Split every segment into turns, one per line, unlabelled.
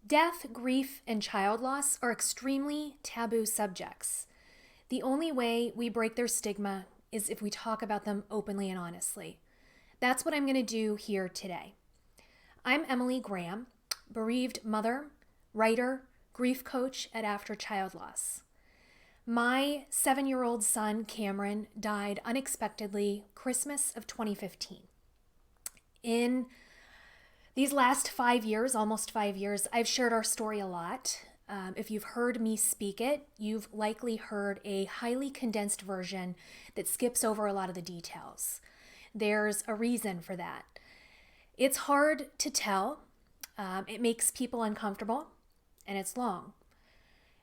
Death, grief, and child loss are extremely taboo subjects. The only way we break their stigma is if we talk about them openly and honestly. That's what I'm going to do here today. I'm Emily Graham, bereaved mother, writer, grief coach at After Child Loss. My 7-year-old son, Cameron, died unexpectedly Christmas of 2015. In these last 5 years, almost 5 years, I've shared our story a lot. If you've heard me speak it, you've likely heard a highly condensed version that skips over a lot of the details. There's a reason for that. It's hard to tell. It makes people uncomfortable, and it's long.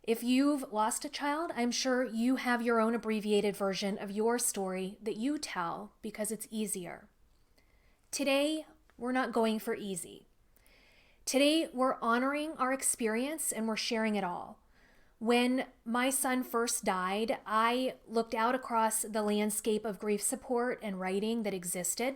If you've lost a child, I'm sure you have your own abbreviated version of your story that you tell because it's easier. Today, we're not going for easy. Today, we're honoring our experience and we're sharing it all. When my son first died, I looked out across the landscape of grief support and writing that existed,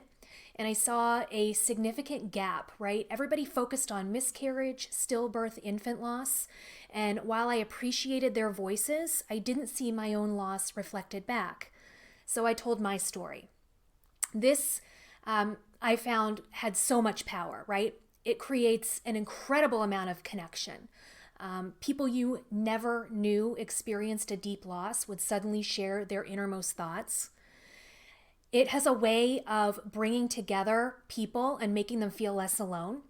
and I saw a significant gap, right? Everybody focused on miscarriage, stillbirth, infant loss, and while I appreciated their voices, I didn't see my own loss reflected back. So I told my story. This I found had so much power, right? It creates an incredible amount of connection. People you never knew experienced a deep loss would suddenly share their innermost thoughts. It has a way of bringing together people and making them feel less alone.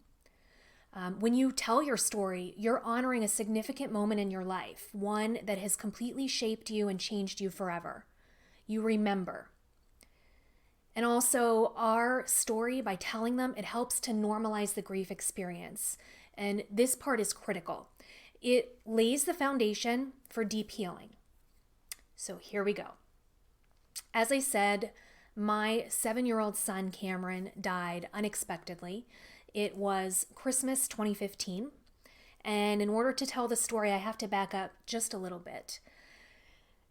When you tell your story, you're honoring a significant moment in your life, one that has completely shaped you and changed you forever. You remember. And also, our story, by telling them, it helps to normalize the grief experience. And this part is critical. It lays the foundation for deep healing. So here we go. As I said, my 7-year-old son, Cameron, died unexpectedly. It was Christmas 2015. And in order to tell the story, I have to back up just a little bit.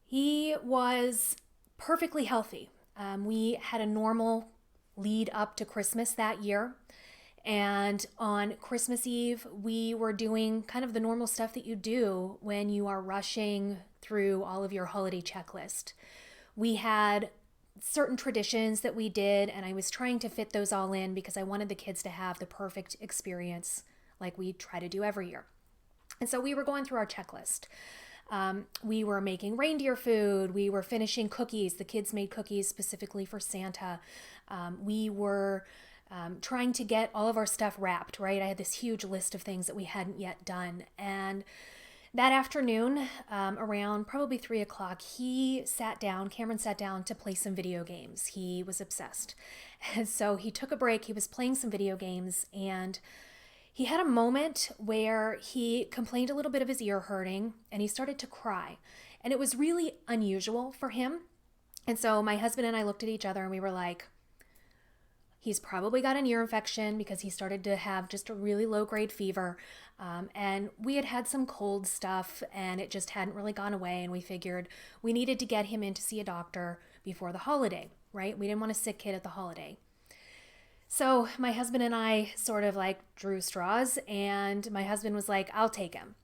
He was perfectly healthy. We had a normal lead up to Christmas that year. And on Christmas Eve, we were doing kind of the normal stuff that you do when you are rushing through all of your holiday checklist. We had certain traditions that we did, and I was trying to fit those all in because I wanted the kids to have the perfect experience like we try to do every year. And so we were going through our checklist. We were making reindeer food. We were finishing cookies. The kids made cookies specifically for Santa. We were trying to get all of our stuff wrapped, right? I had this huge list of things that we hadn't yet done. And that afternoon, around probably 3 o'clock, Cameron sat down to play some video games. He was obsessed. And so he took a break. He was playing some video games, and he had a moment where he complained a little bit of his ear hurting, and he started to cry. And it was really unusual for him. And so my husband and I looked at each other and we were like, he's probably got an ear infection because he started to have just a really low-grade fever. And we had had some cold stuff and it just hadn't really gone away. And we figured we needed to get him in to see a doctor before the holiday, right? We didn't want a sick kid at the holiday. So my husband and I sort of like drew straws, and my husband was like, I'll take him.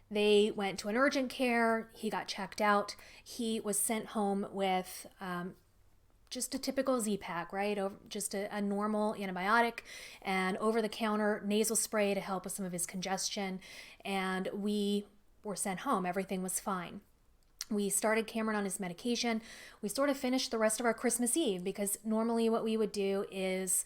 They went to an urgent care. He got checked out. He was sent home with just a typical Z-Pack, right? Just a normal antibiotic and over-the-counter nasal spray to help with some of his congestion. And we were sent home. Everything was fine. We started Cameron on his medication. We sort of finished the rest of our Christmas Eve because normally what we would do is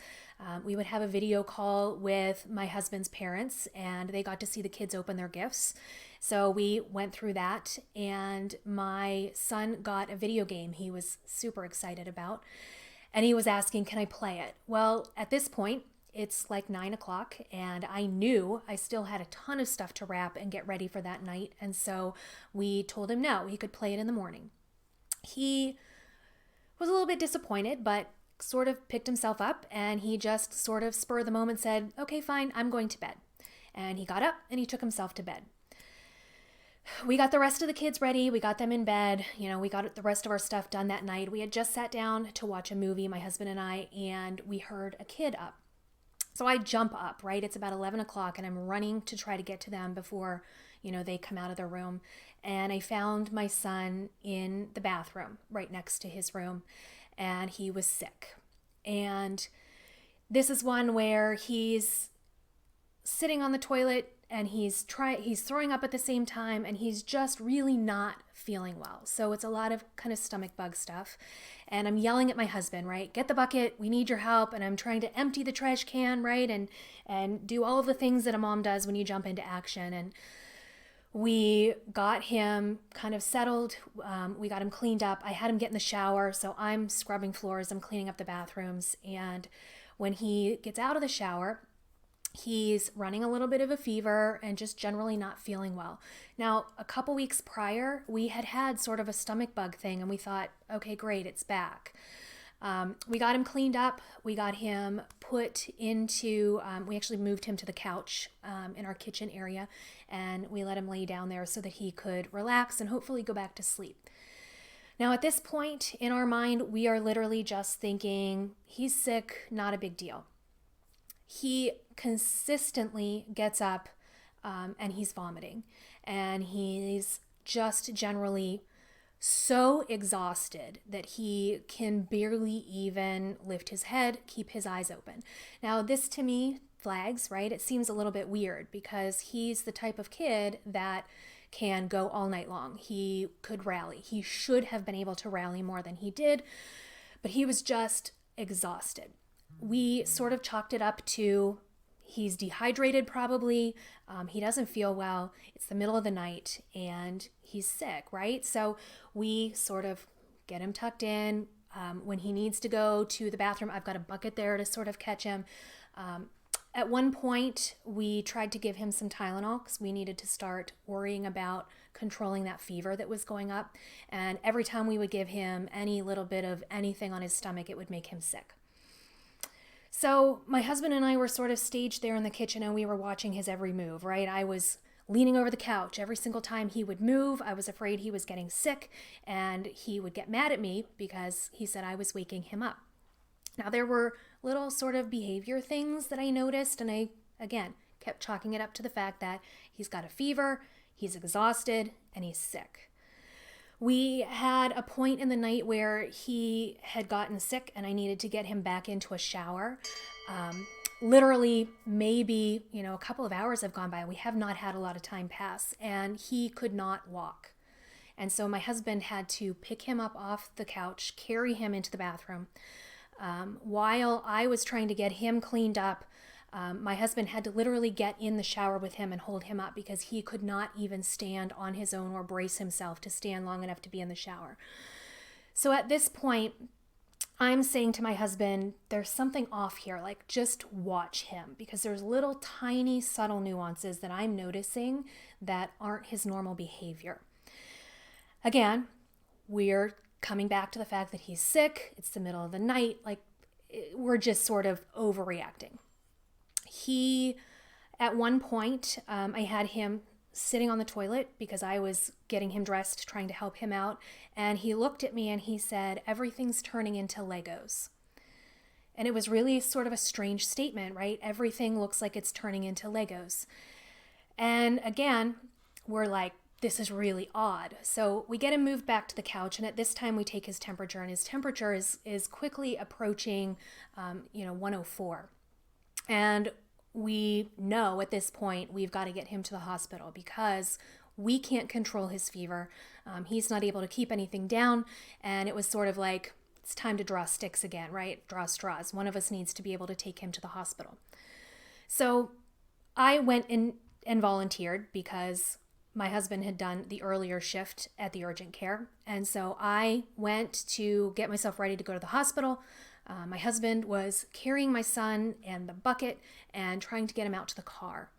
we would have a video call with my husband's parents, and they got to see the kids open their gifts. So we went through that, and my son got a video game he was super excited about, and he was asking, can I play it? Well, at this point, it's like 9 o'clock, and I knew I still had a ton of stuff to wrap and get ready for that night. And so we told him no, he could play it in the morning. He was a little bit disappointed, but sort of picked himself up, and he just sort of spur of the moment said, okay, fine, I'm going to bed. And he got up and he took himself to bed. We got the rest of the kids ready. We got them in bed. We got the rest of our stuff done that night. We had just sat down to watch a movie, my husband and I, and we heard a kid up. So I jump up, right? It's about 11 o'clock and I'm running to try to get to them before, they come out of their room. And I found my son in the bathroom right next to his room, and he was sick. And this is one where he's sitting on the toilet and he's throwing up at the same time, and he's just really not feeling well. So it's a lot of kind of stomach bug stuff. And I'm yelling at my husband, right? Get the bucket, we need your help. And I'm trying to empty the trash can, right? And do all of the things that a mom does when you jump into action. And we got him kind of settled. We got him cleaned up. I had him get in the shower. So I'm scrubbing floors, I'm cleaning up the bathrooms. And when he gets out of the shower, he's running a little bit of a fever and just generally not feeling well. Now, a couple weeks prior, we had sort of a stomach bug thing, and we thought, okay, great, it's back. We got him cleaned up. We got him put into, we actually moved him to the couch in our kitchen area, and we let him lay down there so that he could relax and hopefully go back to sleep. Now, at this point in our mind, we are literally just thinking, he's sick, not a big deal. He consistently gets up and he's vomiting, and he's just generally so exhausted that he can barely even lift his head, keep his eyes open. Now, this to me flags, right? It seems a little bit weird because he's the type of kid that can go all night long. He could rally. He should have been able to rally more than he did, but he was just exhausted. We sort of chalked it up to he's dehydrated probably, he doesn't feel well, it's the middle of the night, and he's sick, right? So we sort of get him tucked in. When he needs to go to the bathroom, I've got a bucket there to sort of catch him. At one point, we tried to give him some Tylenol because we needed to start worrying about controlling that fever that was going up. And every time we would give him any little bit of anything on his stomach, it would make him sick. So my husband and I were sort of staged there in the kitchen, and we were watching his every move, right? I was leaning over the couch every single time he would move. I was afraid he was getting sick, and he would get mad at me because he said I was waking him up. Now, there were little sort of behavior things that I noticed, and I, again, kept chalking it up to the fact that he's got a fever, he's exhausted, and he's sick. We had a point in the night where he had gotten sick and I needed to get him back into a shower. Literally, maybe, a couple of hours have gone by. We have not had a lot of time pass, and he could not walk. And so my husband had to pick him up off the couch, carry him into the bathroom. While I was trying to get him cleaned up, my husband had to literally get in the shower with him and hold him up because he could not even stand on his own or brace himself to stand long enough to be in the shower. So at this point, I'm saying to my husband, there's something off here, like just watch him, because there's little tiny subtle nuances that I'm noticing that aren't his normal behavior. Again, we're coming back to the fact that he's sick, it's the middle of the night, like we're just sort of overreacting. He, at one point, I had him sitting on the toilet because I was getting him dressed, trying to help him out. And he looked at me and he said, everything's turning into Legos. And it was really sort of a strange statement, right? Everything looks like it's turning into Legos. And again, we're like, this is really odd. So we get him moved back to the couch, and at this time we take his temperature, and his temperature is quickly approaching, 104. And we know at this point we've got to get him to the hospital because we can't control his fever. He's not able to keep anything down, and it was sort of like, it's time to draw sticks again, right? Draw straws. One of us needs to be able to take him to the hospital. So I went in and volunteered because my husband had done the earlier shift at the urgent care. And so I went to get myself ready to go to the hospital. My husband was carrying my son and the bucket and trying to get him out to the car.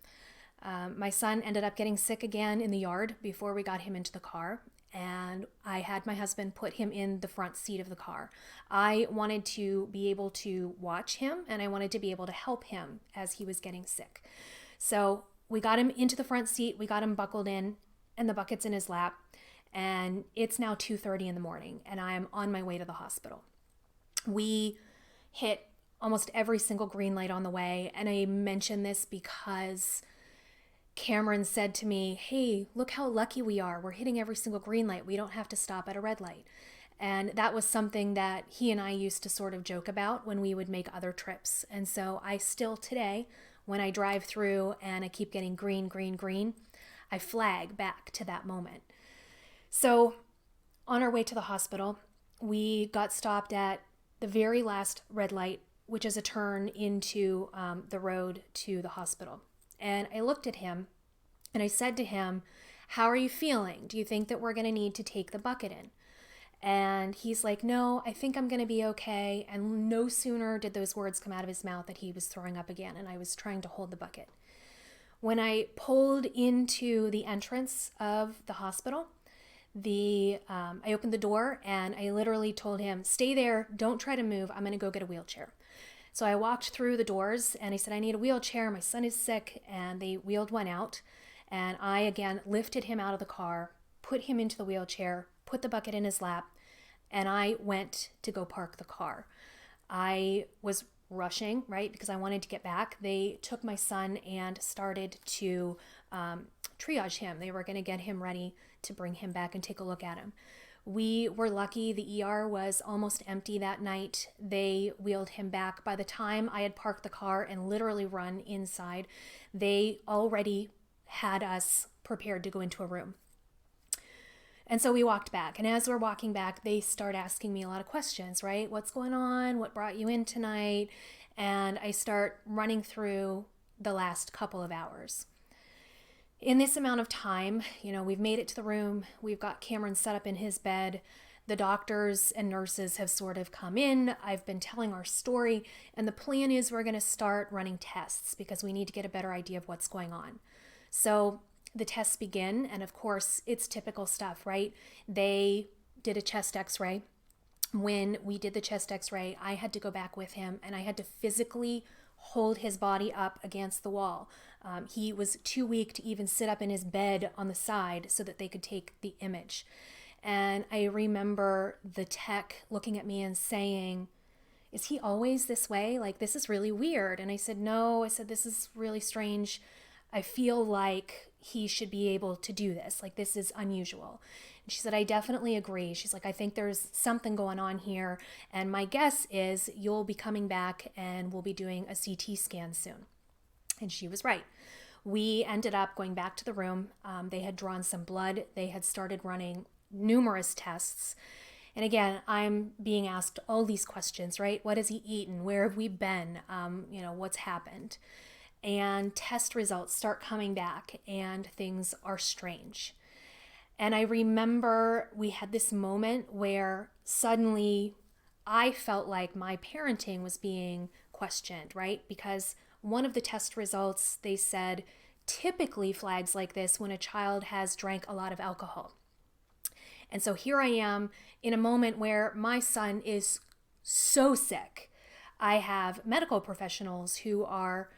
My son ended up getting sick again in the yard before we got him into the car. And I had my husband put him in the front seat of the car. I wanted to be able to watch him, and I wanted to be able to help him as he was getting sick. So we got him into the front seat, we got him buckled in, and the bucket's in his lap. And it's now 2:30 in the morning, and I am on my way to the hospital. We hit almost every single green light on the way. And I mention this because Cameron said to me, hey, look how lucky we are. We're hitting every single green light. We don't have to stop at a red light. And that was something that he and I used to sort of joke about when we would make other trips. And so I still today, when I drive through and I keep getting green, green, green, I flag back to that moment. So on our way to the hospital, we got stopped at the very last red light, which is a turn into the road to the hospital. And I looked at him and I said to him, how are you feeling? Do you think that we're going to need to take the bucket in? And he's like, no, I think I'm going to be okay. And no sooner did those words come out of his mouth that he was throwing up again, and I was trying to hold the bucket. When I pulled into the entrance of the hospital, I opened the door and I literally told him, stay there, don't try to move, I'm going to go get a wheelchair. So I walked through the doors and I said, I need a wheelchair, my son is sick, and they wheeled one out. And I again lifted him out of the car, put him into the wheelchair, put the bucket in his lap, and I went to go park the car. I was rushing, right, because I wanted to get back. They took my son and started to triage him. They were going to get him ready to bring him back and take a look at him. We were lucky. The ER was almost empty that night. They wheeled him back. By the time I had parked the car and literally run inside, they already had us prepared to go into a room. And so we walked back. And as we're walking back, they start asking me a lot of questions, right? What's going on? What brought you in tonight? And I start running through the last couple of hours. In this amount of time, we've made it to the room. We've got Cameron set up in his bed. The doctors and nurses have sort of come in. I've been telling our story. And the plan is we're going to start running tests because we need to get a better idea of what's going on. So the tests begin, and of course, it's typical stuff, right? They did a chest x-ray. When we did the chest x-ray, I had to go back with him, and I had to physically hold his body up against the wall. He was too weak to even sit up in his bed on the side so that they could take the image. And I remember the tech looking at me and saying, is he always this way? Like, this is really weird. And I said, no. I said, this is really strange. I feel like he should be able to do this. Like, this is unusual. And she said, I definitely agree. She's like, I think there's something going on here. And my guess is you'll be coming back and we'll be doing a CT scan soon. And she was right. We ended up going back to the room. They had drawn some blood. They had started running numerous tests. And again, I'm being asked all these questions, right? What has he eaten? Where have we been? What's happened? And test results start coming back and things are strange. And I remember we had this moment where suddenly I felt like my parenting was being questioned, right? Because one of the test results, they said, typically flags like this when a child has drank a lot of alcohol. And so here I am in a moment where my son is so sick. I have medical professionals who are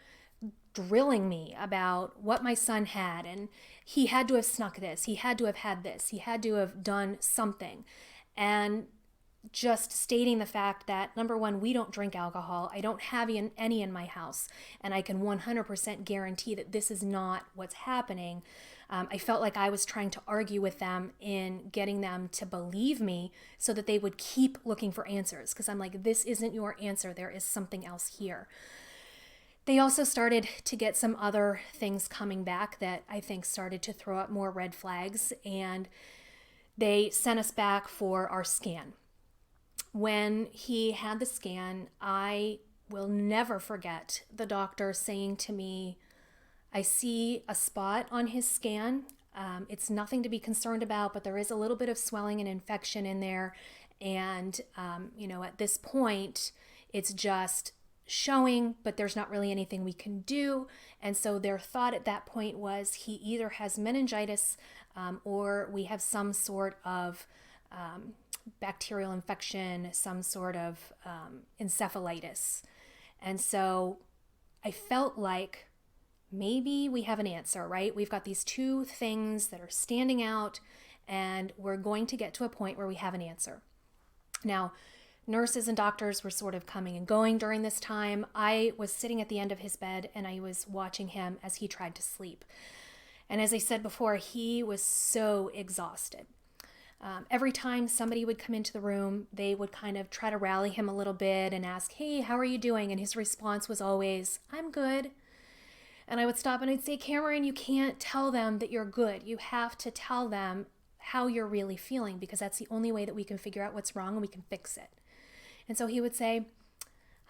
drilling me about what my son had, and he had to have snuck this, he had to have had this, he had to have done something. And just stating the fact that, number one, we don't drink alcohol. I don't have any in my house, and I can 100% guarantee that this is not what's happening. I felt like I was trying to argue with them in getting them to believe me so that they would keep looking for answers, because I'm like, this isn't your answer. There is something else here. They also started to get some other things coming back that I think started to throw up more red flags, and they sent us back for our scan. When he had the scan, I will never forget the doctor saying to me, I see a spot on his scan. It's nothing to be concerned about, but there is a little bit of swelling and infection in there. And, at this point, it's just showing, but there's not really anything we can do. And so their thought at that point was he either has meningitis or we have some sort of bacterial infection, some sort of encephalitis. And so I felt like maybe we have an answer, right? We've got these two things that are standing out, and we're going to get to a point where we have an answer. Now, Nurses and doctors were sort of coming and going during this time. I was sitting at the end of his bed and I was watching him as he tried to sleep. And as I said before, he was so exhausted. Every time somebody would come into the room, they would kind of try to rally him a little bit and ask, "Hey, how are you doing?" And his response was always, "I'm good." And I would stop and I'd say, "Cameron, you can't tell them that you're good. You have to tell them how you're really feeling, because that's the only way that we can figure out what's wrong and we can fix it." And so he would say,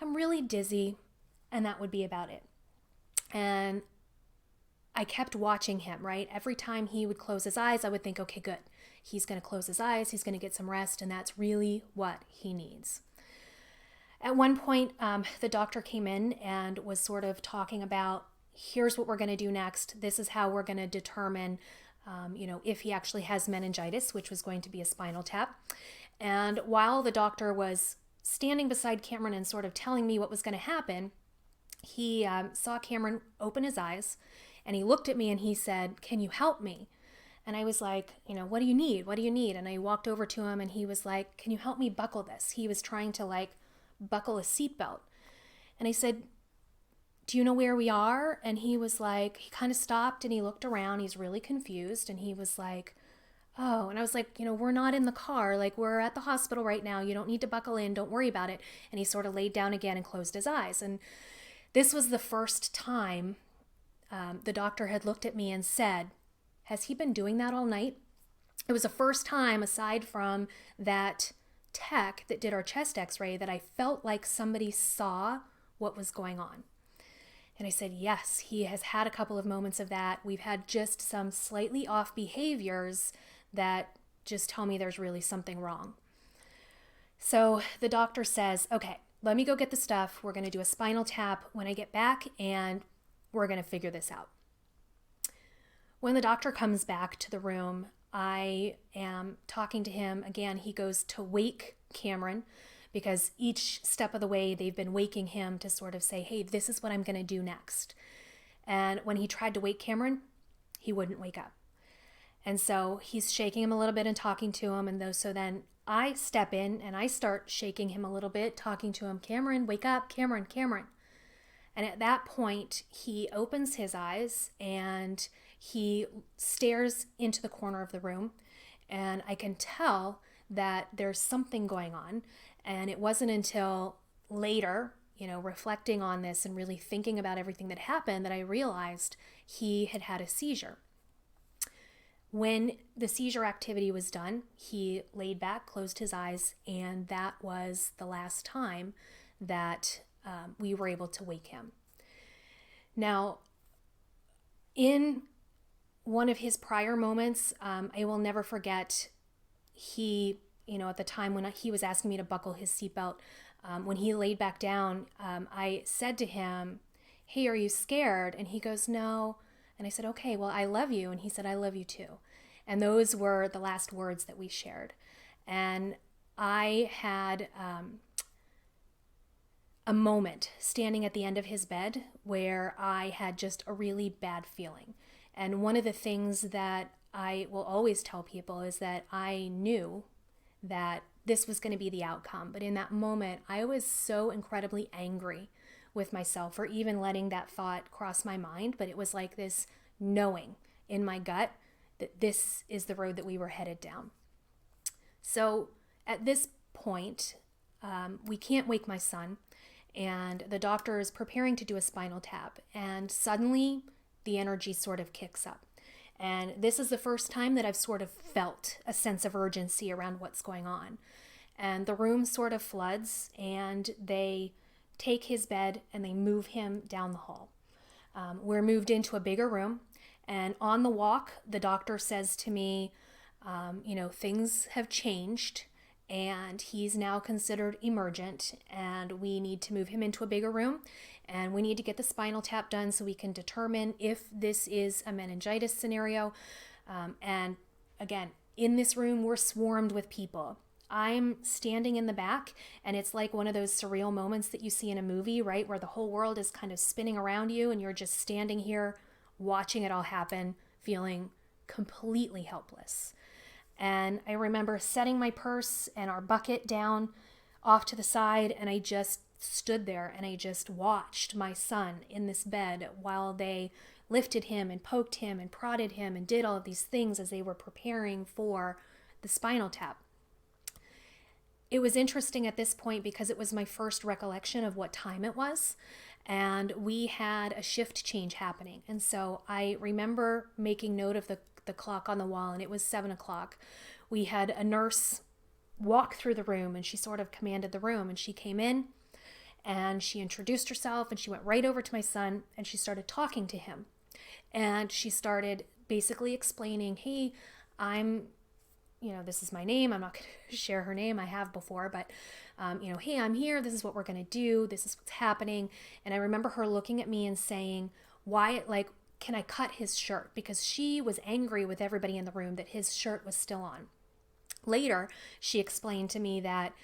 "I'm really dizzy," and that would be about it. And I kept watching him, right? Every time he would close his eyes, I would think, okay, good. He's going to close his eyes. He's going to get some rest, and that's really what he needs. At one point, the doctor came in and was sort of talking about, here's what we're going to do next. This is how we're going to determine, if he actually has meningitis, which was going to be a spinal tap. And while the doctor was standing beside Cameron and sort of telling me what was going to happen, he saw Cameron open his eyes, and he looked at me and he said, "Can you help me?" And I was like, "What do you need? What do you need?" And I walked over to him and he was like, "Can you help me buckle this?" He was trying to buckle a seatbelt. And I said, "Do you know where we are?" And he was like, he kind of stopped and he looked around. He's really confused. And he was like, "Oh." And I was like, "We're not in the car. We're at the hospital right now. You don't need to buckle in. Don't worry about it." And he sort of laid down again and closed his eyes. And this was the first time the doctor had looked at me and said, "Has he been doing that all night?" It was the first time, aside from that tech that did our chest x-ray, that I felt like somebody saw what was going on. And I said, "Yes, he has had a couple of moments of that. We've had just some slightly off behaviors that just tell me there's really something wrong." So the doctor says, "Okay, let me go get the stuff. We're going to do a spinal tap when I get back, and we're going to figure this out." When the doctor comes back to the room, I am talking to him. Again, he goes to wake Cameron, because each step of the way they've been waking him to sort of say, "Hey, this is what I'm going to do next." And when he tried to wake Cameron, he wouldn't wake up. And so he's shaking him a little bit and talking to him. And so then I step in and I start shaking him a little bit, talking to him, "Cameron, wake up, Cameron, Cameron." And at that point, he opens his eyes and he stares into the corner of the room. And I can tell that there's something going on. And it wasn't until later, reflecting on this and really thinking about everything that happened, that I realized he had had a seizure. When the seizure activity was done, he laid back, closed his eyes, and that was the last time that we were able to wake him. Now, in one of his prior moments, I will never forget, he, at the time when he was asking me to buckle his seatbelt, when he laid back down, I said to him, "Hey, are you scared?" And he goes, "No." And I said, "Okay, well, I love you." And he said, "I love you too." And those were the last words that we shared. And I had a moment standing at the end of his bed where I had just a really bad feeling. And one of the things that I will always tell people is that I knew that this was going to be the outcome. But in that moment, I was so incredibly angry with myself for even letting that thought cross my mind. But it was like this knowing in my gut that this is the road that we were headed down. So at this point, we can't wake my son, and the doctor is preparing to do a spinal tap, and suddenly the energy sort of kicks up. And this is the first time that I've sort of felt a sense of urgency around what's going on. And the room sort of floods, and they take his bed and they move him down the hall. We're moved into a bigger room, and on the walk, the doctor says to me, things have changed, and he's now considered emergent, and we need to move him into a bigger room, and we need to get the spinal tap done so we can determine if this is a meningitis scenario. And again, in this room, we're swarmed with people. I'm standing in the back, and it's like one of those surreal moments that you see in a movie, right? Where the whole world is kind of spinning around you, and you're just standing here watching it all happen, feeling completely helpless. And I remember setting my purse and our bucket down off to the side, and I just stood there and I just watched my son in this bed while they lifted him and poked him and prodded him and did all of these things as they were preparing for the spinal tap. It was interesting at this point because it was my first recollection of what time it was, and we had a shift change happening. And so I remember making note of the clock on the wall, and it was 7 o'clock. We had a nurse walk through the room, and she sort of commanded the room, and she came in and she introduced herself, and she went right over to my son and she started talking to him. And she started basically explaining, hey, this is my name. I'm not going to share her name. I have before, but, hey, I'm here. This is what we're going to do. This is what's happening. And I remember her looking at me and saying, can I cut his shirt? Because she was angry with everybody in the room that his shirt was still on. Later, she explained to me that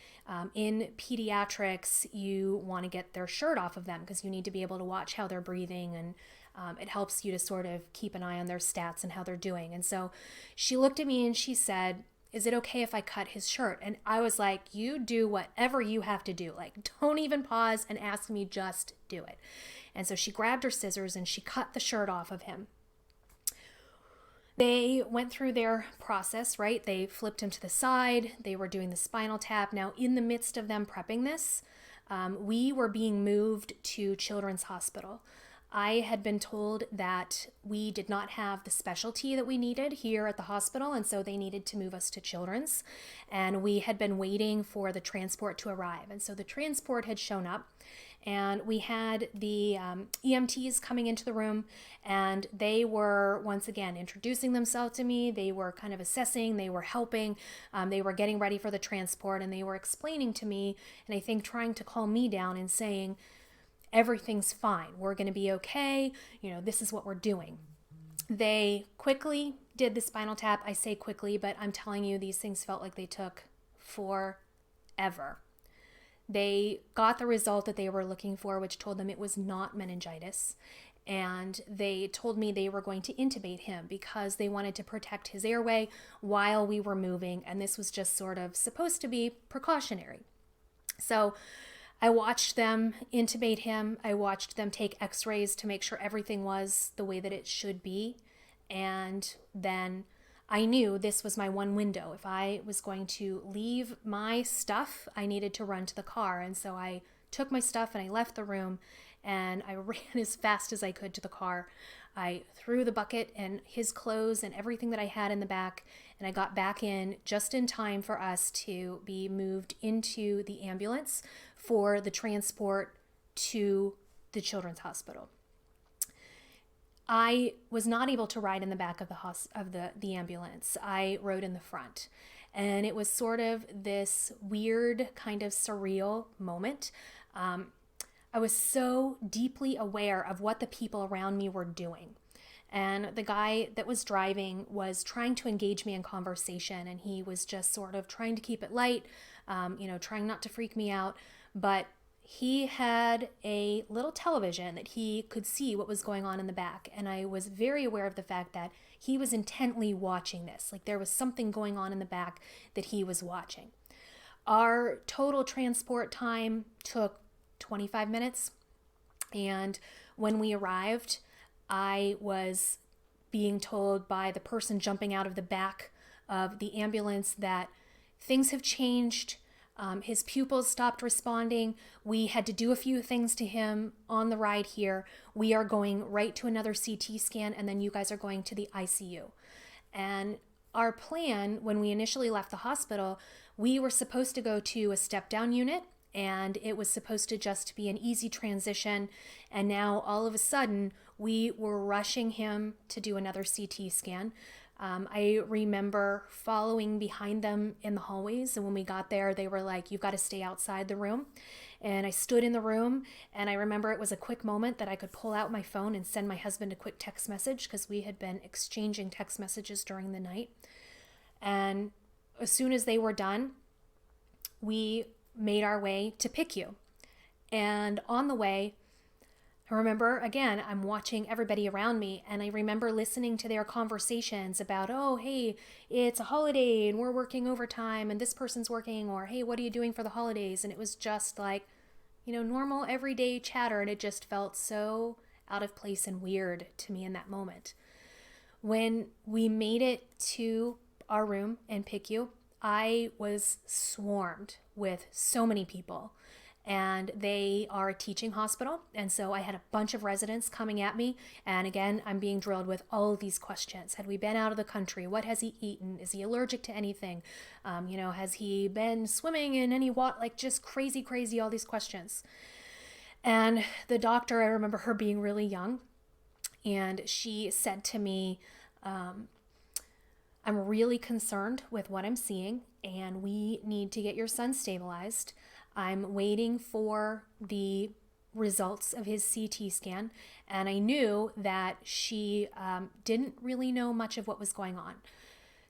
in pediatrics, you want to get their shirt off of them because you need to be able to watch how they're breathing, and it helps you to sort of keep an eye on their stats and how they're doing. And so she looked at me and she said, is it okay if I cut his shirt? And I was like, you do whatever you have to do. Like, don't even pause and ask me, just do it. And so she grabbed her scissors and she cut the shirt off of him. They went through their process, right? They flipped him to the side. They were doing the spinal tap. Now, in the midst of them prepping this, we were being moved to Children's Hospital. I had been told that we did not have the specialty that we needed here at the hospital, and so they needed to move us to Children's. And we had been waiting for the transport to arrive. And so the transport had shown up, and we had the EMTs coming into the room, and they were once again introducing themselves to me. They were kind of assessing, they were helping, they were getting ready for the transport, and they were explaining to me, and I think trying to calm me down and saying, everything's fine. We're going to be okay. This is what we're doing. They quickly did the spinal tap. I say quickly, but I'm telling you, these things felt like they took forever. They got the result that they were looking for, which told them it was not meningitis. And they told me they were going to intubate him because they wanted to protect his airway while we were moving. And this was just sort of supposed to be precautionary. So I watched them intubate him. I watched them take x-rays to make sure everything was the way that it should be. And then I knew this was my one window. If I was going to leave my stuff, I needed to run to the car. And so I took my stuff and I left the room and I ran as fast as I could to the car. I threw the bucket and his clothes and everything that I had in the back, and I got back in just in time for us to be moved into the ambulance for the transport to the Children's Hospital. I was not able to ride in the back of the ambulance. I rode in the front. And it was sort of this weird kind of surreal moment. I was so deeply aware of what the people around me were doing. And the guy that was driving was trying to engage me in conversation, and he was just sort of trying to keep it light, trying not to freak me out. But he had a little television that he could see what was going on in the back. And I was very aware of the fact that he was intently watching this. Like there was something going on in the back that he was watching. Our total transport time took 25 minutes. And when we arrived, I was being told by the person jumping out of the back of the ambulance that things have changed. His pupils stopped responding. We had to do a few things to him on the ride here. We are going right to another CT scan, and then you guys are going to the ICU. And our plan, when we initially left the hospital, we were supposed to go to a step-down unit, and it was supposed to just be an easy transition. And now all of a sudden, we were rushing him to do another CT scan. I remember following behind them in the hallways, and when we got there, they were like, you've got to stay outside the room. And I stood in the room, and I remember it was a quick moment that I could pull out my phone and send my husband a quick text message because we had been exchanging text messages during the night. And as soon as they were done, we made our way to PICU. And on the way, I remember, again, I'm watching everybody around me, and I remember listening to their conversations about, oh, hey, it's a holiday and we're working overtime and this person's working, or hey, what are you doing for the holidays? And it was just like, normal everyday chatter, and it just felt so out of place and weird to me in that moment. When we made it to our room in PICU, I was swarmed with so many people, and they are a teaching hospital. And so I had a bunch of residents coming at me. And again, I'm being drilled with all of these questions. Had we been out of the country? What has he eaten? Is he allergic to anything? Has he been swimming in any water? Like just crazy, all these questions. And the doctor, I remember her being really young. And she said to me, I'm really concerned with what I'm seeing, and we need to get your son stabilized. I'm waiting for the results of his CT scan, and I knew that she didn't really know much of what was going on.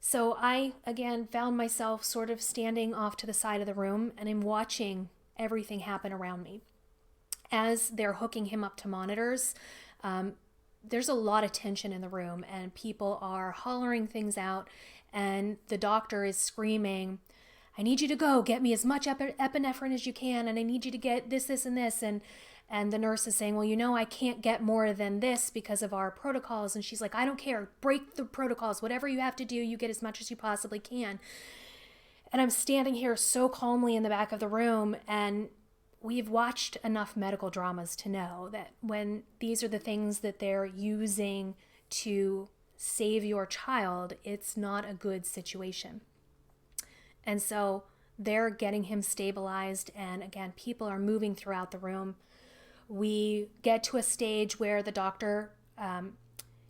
So I, again, found myself sort of standing off to the side of the room, and I'm watching everything happen around me. As they're hooking him up to monitors, there's a lot of tension in the room, and people are hollering things out, and the doctor is screaming, I need you to go get me as much epinephrine as you can, and I need you to get this, and this. And the nurse is saying, well, I can't get more than this because of our protocols. And she's like, I don't care. Break the protocols. Whatever you have to do, you get as much as you possibly can. And I'm standing here so calmly in the back of the room, and we've watched enough medical dramas to know that when these are the things that they're using to save your child, it's not a good situation. And so they're getting him stabilized, and again, people are moving throughout the room. We get to a stage where the doctor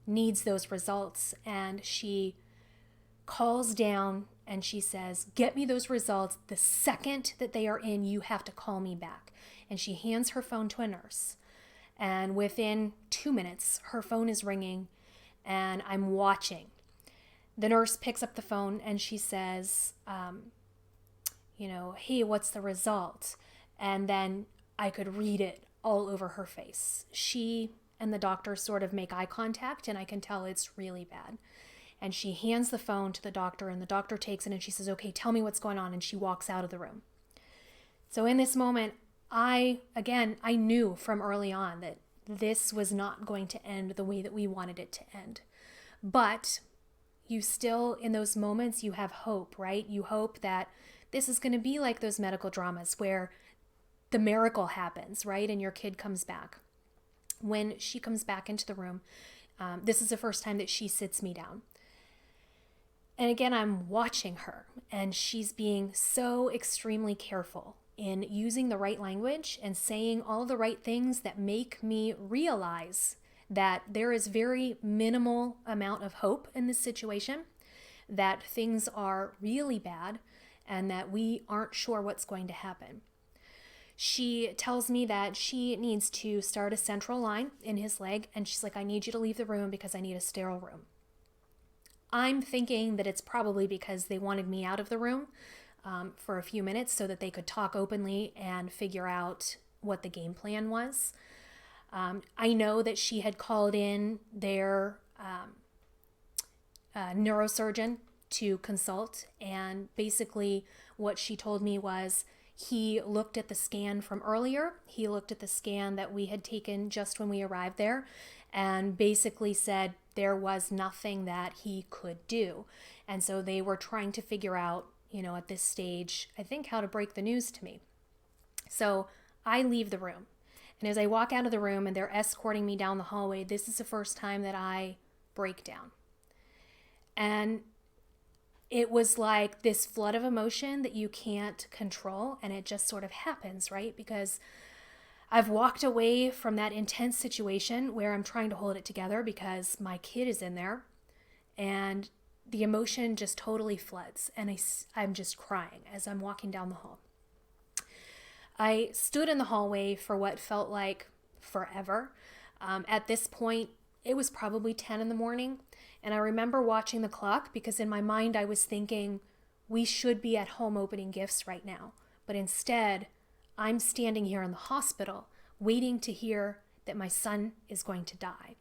needs those results, and she calls down and she says, get me those results. The second that they are in, you have to call me back. And she hands her phone to a nurse. And within 2 minutes, her phone is ringing, and I'm watching. The nurse picks up the phone and she says, hey, what's the result? And then I could read it all over her face. She and the doctor sort of make eye contact, and I can tell it's really bad. And she hands the phone to the doctor, and the doctor takes it and she says, okay, tell me what's going on. And she walks out of the room. So in this moment, I knew from early on that this was not going to end the way that we wanted it to end. But you still, in those moments, you have hope, right? You hope that this is going to be like those medical dramas where the miracle happens, right? And your kid comes back. When she comes back into the room, this is the first time that she sits me down. And again, I'm watching her, and she's being so extremely careful in using the right language and saying all the right things that make me realize that there is very minimal amount of hope in this situation, that things are really bad, and that we aren't sure what's going to happen. She tells me that she needs to start a central line in his leg, and she's like, I need you to leave the room because I need a sterile room. I'm thinking that it's probably because they wanted me out of the room for a few minutes so that they could talk openly and figure out what the game plan was. I know that she had called in their neurosurgeon to consult, and basically what she told me was he looked at the scan from earlier. He looked at the scan that we had taken just when we arrived there, and basically said there was nothing that he could do. And so they were trying to figure out, at this stage, I think, how to break the news to me. So I leave the room. And as I walk out of the room and they're escorting me down the hallway, this is the first time that I break down. And it was like this flood of emotion that you can't control, and it just sort of happens, right? Because I've walked away from that intense situation where I'm trying to hold it together because my kid is in there, and the emotion just totally floods, and I'm just crying as I'm walking down the hall. I stood in the hallway for what felt like forever. At this point, it was probably 10 in the morning, and I remember watching the clock because in my mind I was thinking, we should be at home opening gifts right now. But instead, I'm standing here in the hospital waiting to hear that my son is going to die.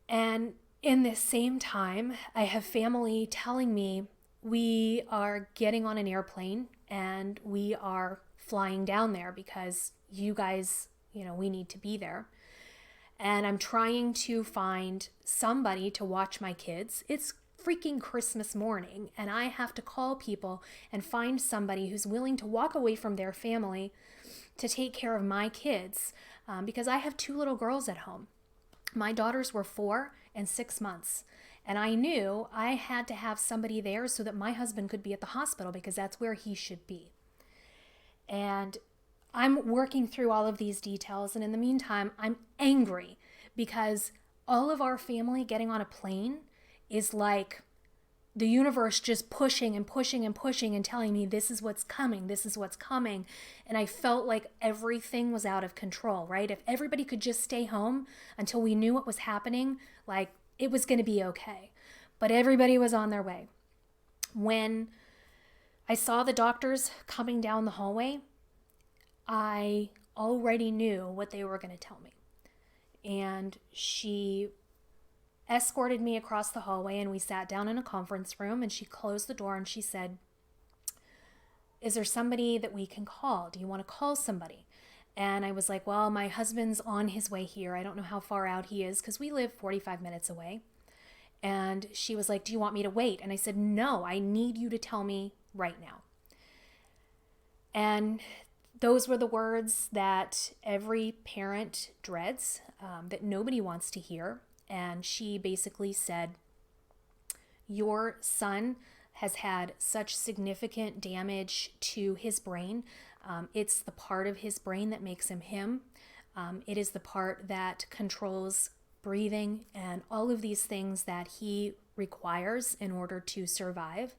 And in this same time, I have family telling me we are getting on an airplane and we are flying down there because you guys, we need to be there. And I'm trying to find somebody to watch my kids. It's freaking Christmas morning, and I have to call people and find somebody who's willing to walk away from their family to take care of my kids, because I have 2 little girls at home. My daughters were 4 and 6 months, and I knew I had to have somebody there so that my husband could be at the hospital because that's where he should be. And I'm working through all of these details, and in the meantime, I'm angry because all of our family getting on a plane is like the universe just pushing and pushing and pushing and telling me this is what's coming, this is what's coming. And I felt like everything was out of control, right? If everybody could just stay home until we knew what was happening, like it was going to be okay. But everybody was on their way. When I saw the doctors coming down the hallway, I already knew what they were going to tell me. And she escorted me across the hallway and we sat down in a conference room, and she closed the door and she said, "Is there somebody that we can call? Do you want to call somebody?" And I was like, well, my husband's on his way here. I don't know how far out he is because we live 45 minutes away. And she was like, "Do you want me to wait?" And I said, "No, I need you to tell me right now." And those were the words that every parent dreads, that nobody wants to hear. And she basically said, "Your son has had such significant damage to his brain. It's the part of his brain that makes him him. It is the part that controls breathing and all of these things that he requires in order to survive.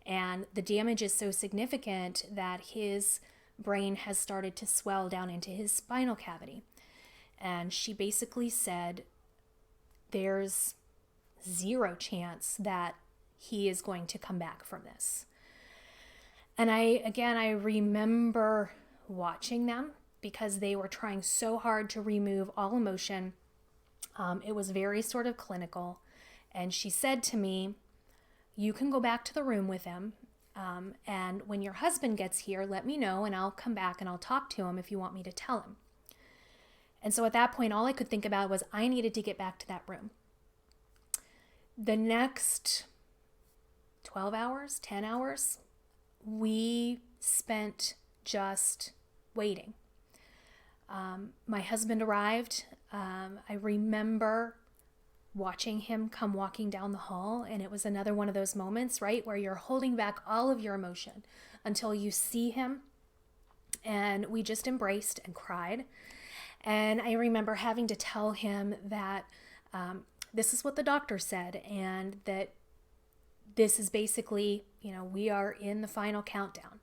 And the damage is so significant that his brain has started to swell down into his spinal cavity." And she basically said, there's 0 chance that he is going to come back from this. And I remember watching them because they were trying so hard to remove all emotion. It was very sort of clinical. And she said to me, "You can go back to the room with him. And when your husband gets here, let me know and I'll come back and I'll talk to him if you want me to tell him." And so at that point, all I could think about was I needed to get back to that room. The next 12 hours, 10 hours, we spent just waiting. My husband arrived. I remember watching him come walking down the hall, and it was another one of those moments, right, where you're holding back all of your emotion until you see him. And we just embraced and cried. And I remember having to tell him that this is what the doctor said, and that this is basically, we are in the final countdown.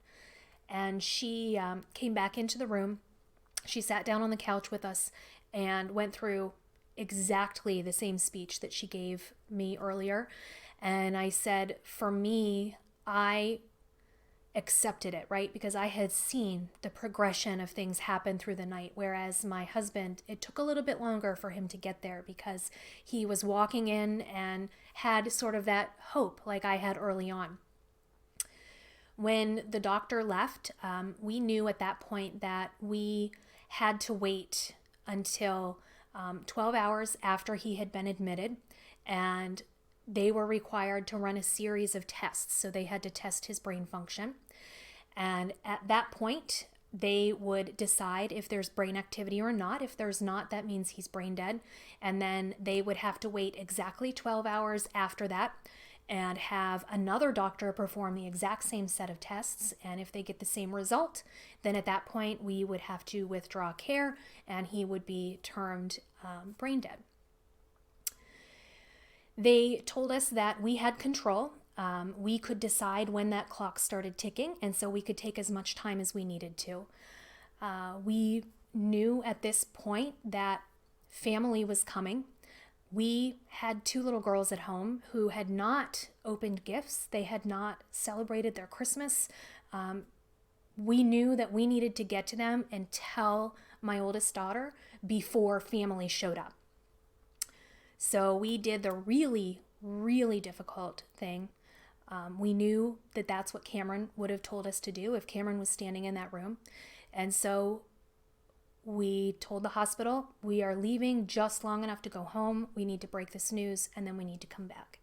And she came back into the room. She sat down on the couch with us and went through exactly the same speech that she gave me earlier. And I said, for me, I accepted it, right? Because I had seen the progression of things happen through the night, whereas my husband, it took a little bit longer for him to get there because he was walking in and had sort of that hope like I had early on. When the doctor left, we knew at that point that we had to wait until 12 hours after he had been admitted, and they were required to run a series of tests. So they had to test his brain function. And at that point, they would decide if there's brain activity or not. If there's not, that means he's brain dead. And then they would have to wait exactly 12 hours after that and have another doctor perform the exact same set of tests. And if they get the same result, then at that point, we would have to withdraw care and he would be termed brain dead. They told us that we had control. We could decide when that clock started ticking, and so we could take as much time as we needed to. We knew at this point that family was coming. We had 2 little girls at home who had not opened gifts. They had not celebrated their Christmas. We knew that we needed to get to them and tell my oldest daughter before family showed up. So we did the really, really difficult thing. We knew that that's what Cameron would have told us to do if Cameron was standing in that room. And so we told the hospital, we are leaving just long enough to go home. We need to break this news, and then we need to come back.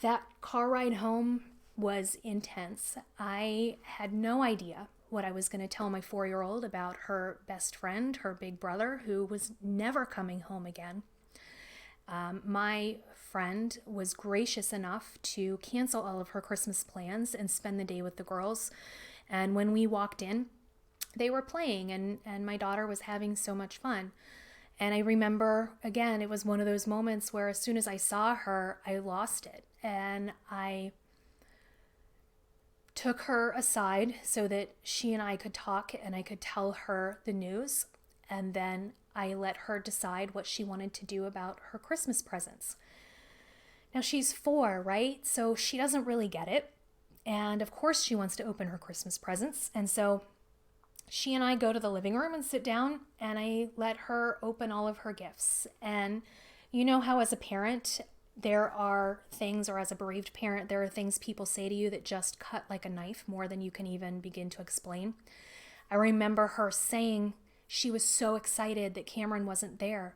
That car ride home was intense. I had no idea what I was going to tell my 4-year-old about her best friend, her big brother, who was never coming home again. My friend was gracious enough to cancel all of her Christmas plans and spend the day with the girls. And when we walked in, they were playing, and my daughter was having so much fun. And I remember, again, it was one of those moments where as soon as I saw her, I lost it. And I took her aside so that she and I could talk and I could tell her the news. And then I let her decide what she wanted to do about her Christmas presents. Now she's 4, right? So she doesn't really get it. And of course she wants to open her Christmas presents. And so she and I go to the living room and sit down, and I let her open all of her gifts. And you know how as a parent, there are things, or as a bereaved parent, there are things people say to you that just cut like a knife more than you can even begin to explain. I remember her saying she was so excited that Cameron wasn't there.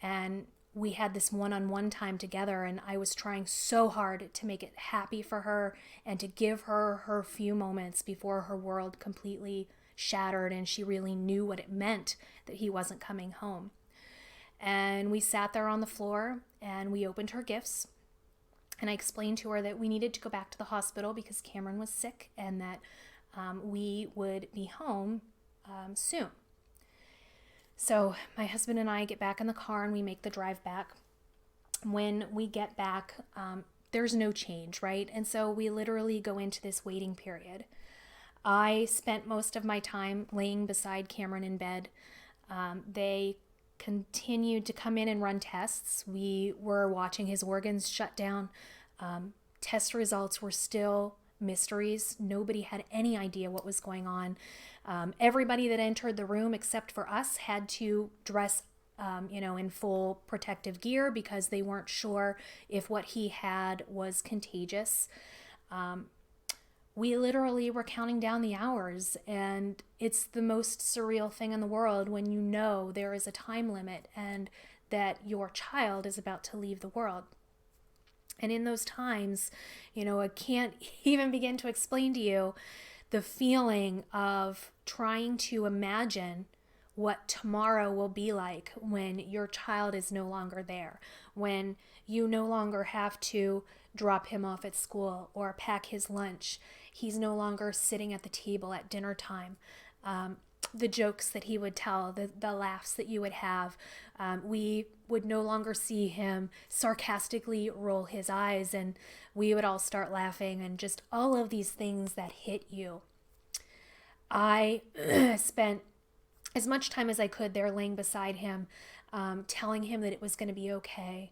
And we had this one-on-one time together, and I was trying so hard to make it happy for her and to give her her few moments before her world completely shattered and she really knew what it meant that he wasn't coming home. And we sat there on the floor and we opened her gifts, and I explained to her that we needed to go back to the hospital because Cameron was sick, and that we would be home soon. So my husband and I get back in the car and we make the drive back. When we get back, there's no change, right? And so we literally go into this waiting period. I spent most of my time laying beside Cameron in bed. They continued to come in and run tests. We were watching his organs shut down. Test results were still mysteries. Nobody had any idea what was going on. Everybody that entered the room except for us had to dress in full protective gear because they weren't sure if what he had was contagious. We literally were counting down the hours, and it's the most surreal thing in the world when you know there is a time limit and that your child is about to leave the world. And in those times, I can't even begin to explain to you the feeling of trying to imagine what tomorrow will be like when your child is no longer there, when you no longer have to drop him off at school or pack his lunch. He's no longer sitting at the table at dinner time. The jokes that he would tell, the laughs that you would have, we would no longer see him sarcastically roll his eyes, and we would all start laughing, and just all of these things that hit you. I spent as much time as I could there laying beside him, telling him that it was going to be okay.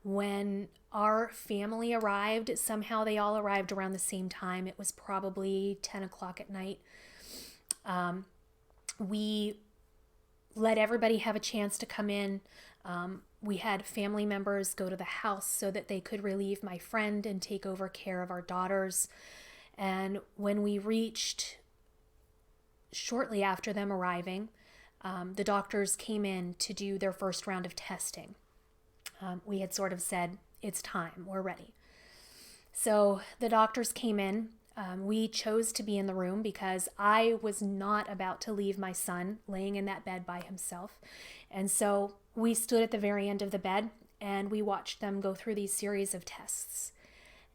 When our family arrived, somehow they all arrived around the same time. It was probably 10 o'clock at night. We let everybody have a chance to come in. We had family members go to the house so that they could relieve my friend and take over care of our daughters. And when we reached shortly after them arriving, the doctors came in to do their first round of testing. We had sort of said, it's time, we're ready. So the doctors came in. We chose to be in the room because I was not about to leave my son laying in that bed by himself. And so we stood at the very end of the bed and we watched them go through these series of tests.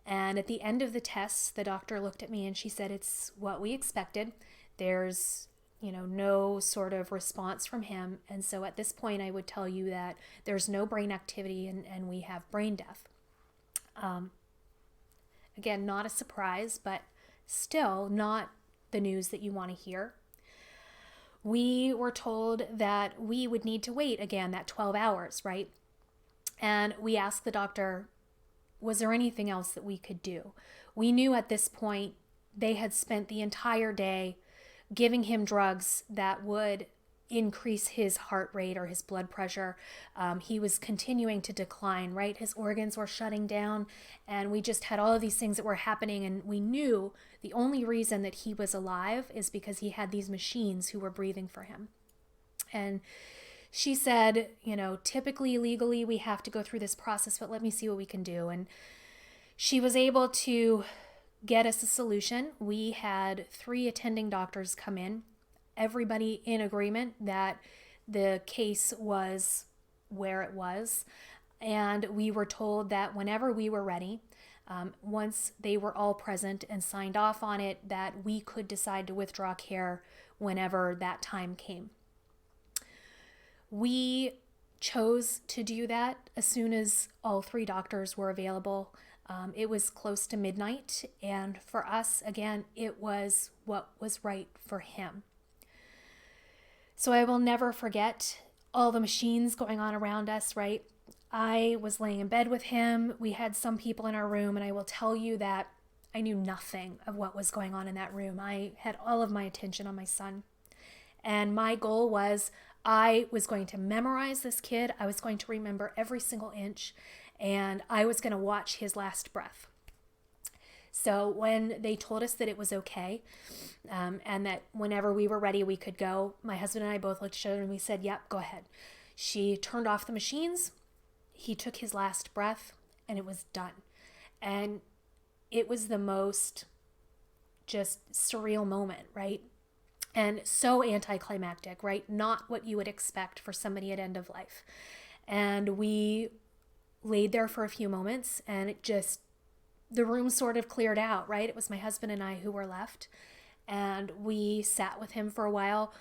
And at the end of the tests, the doctor looked at me and she said, it's what we expected. There's no sort of response from him. And so at this point, I would tell you that there's no brain activity and we have brain death. Again, not a surprise, but still not the news that you want to hear. We were told that we would need to wait again that 12 hours, right? And we asked the doctor, was there anything else that we could do? We knew at this point they had spent the entire day giving him drugs that would increase his heart rate or his blood pressure. He was continuing to decline, right? His organs were shutting down, and we just had all of these things that were happening, and we knew the only reason that he was alive is because he had these machines who were breathing for him. And she said, typically, legally, we have to go through this process, but let me see what we can do. And she was able to get us a solution. We had 3 attending doctors come in, everybody in agreement that the case was where it was. And we were told that whenever we were ready, once they were all present and signed off on it, that we could decide to withdraw care whenever that time came. We chose to do that as soon as all 3 doctors were available. It was close to midnight, and for us, again, it was what was right for him. So I will never forget all the machines going on around us, right? I was laying in bed with him. We had some people in our room, and I will tell you that I knew nothing of what was going on in that room. I had all of my attention on my son. And my goal was I was going to memorize this kid. I was going to remember every single inch, and I was going to watch his last breath. So when they told us that it was okay, and that whenever we were ready, we could go, my husband and I both looked at each other and we said, yep, go ahead. She turned off the machines. He took his last breath, and it was done. And it was the most just surreal moment, right? And so anticlimactic, right? Not what you would expect for somebody at end of life. And we laid there for a few moments, and the room sort of cleared out, right? It was my husband and I who were left, and we sat with him for a while.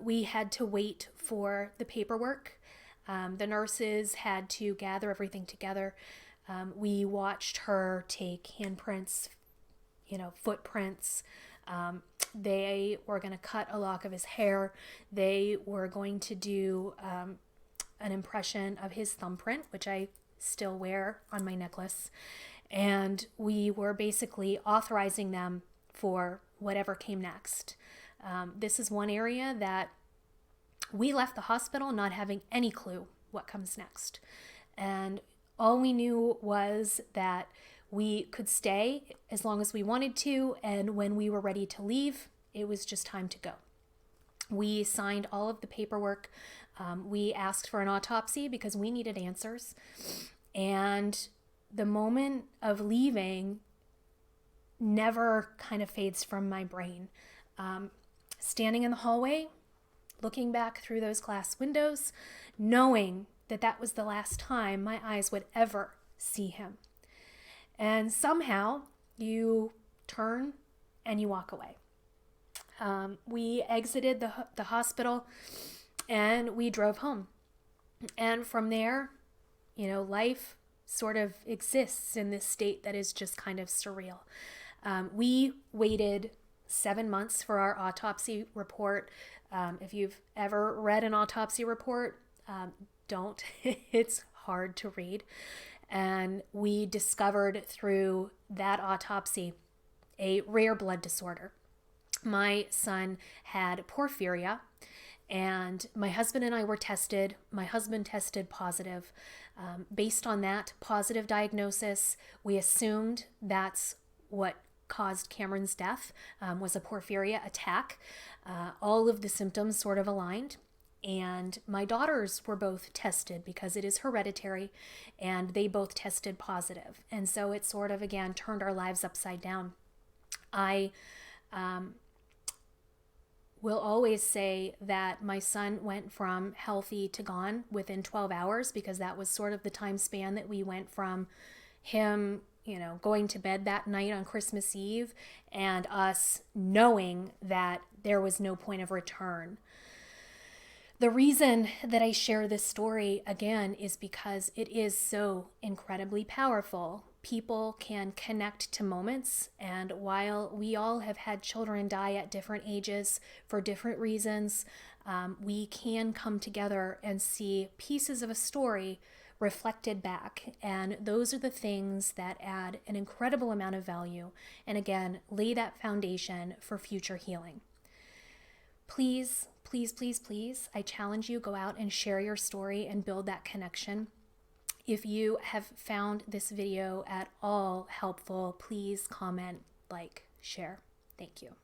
We had to wait for the paperwork. The nurses had to gather everything together. We watched her take handprints, footprints. They were going to cut a lock of his hair. They were going to do an impression of his thumbprint, which I still wear on my necklace. And we were basically authorizing them for whatever came next. This is one area that we left the hospital not having any clue what comes next. And all we knew was that we could stay as long as we wanted to, and when we were ready to leave, it was just time to go. We signed all of the paperwork. We asked for an autopsy because we needed answers. And the moment of leaving never kind of fades from my brain. Standing in the hallway, looking back through those glass windows, knowing that that was the last time my eyes would ever see him. And somehow you turn and you walk away. We exited the hospital and we drove home. And from there, life sort of exists in this state that is just kind of surreal. We waited 7 months for our autopsy report. If you've ever read an autopsy report, don't. It's hard to read. And we discovered through that autopsy a rare blood disorder. My son had porphyria, and my husband and I were tested. My husband tested positive. Based on that positive diagnosis, we assumed that's what caused Cameron's death, was a porphyria attack. All of the symptoms sort of aligned. And my daughters were both tested because it is hereditary, and they both tested positive. And so it sort of, again, turned our lives upside down. I will always say that my son went from healthy to gone within 12 hours because that was sort of the time span that we went from him, going to bed that night on Christmas Eve and us knowing that there was no point of return. The reason that I share this story again is because it is so incredibly powerful. People can connect to moments, and while we all have had children die at different ages for different reasons, we can come together and see pieces of a story reflected back, and those are the things that add an incredible amount of value and again lay that foundation for future healing. Please, please, please, please, I challenge you, go out and share your story and build that connection. If you have found this video at all helpful, please comment, like, share. Thank you.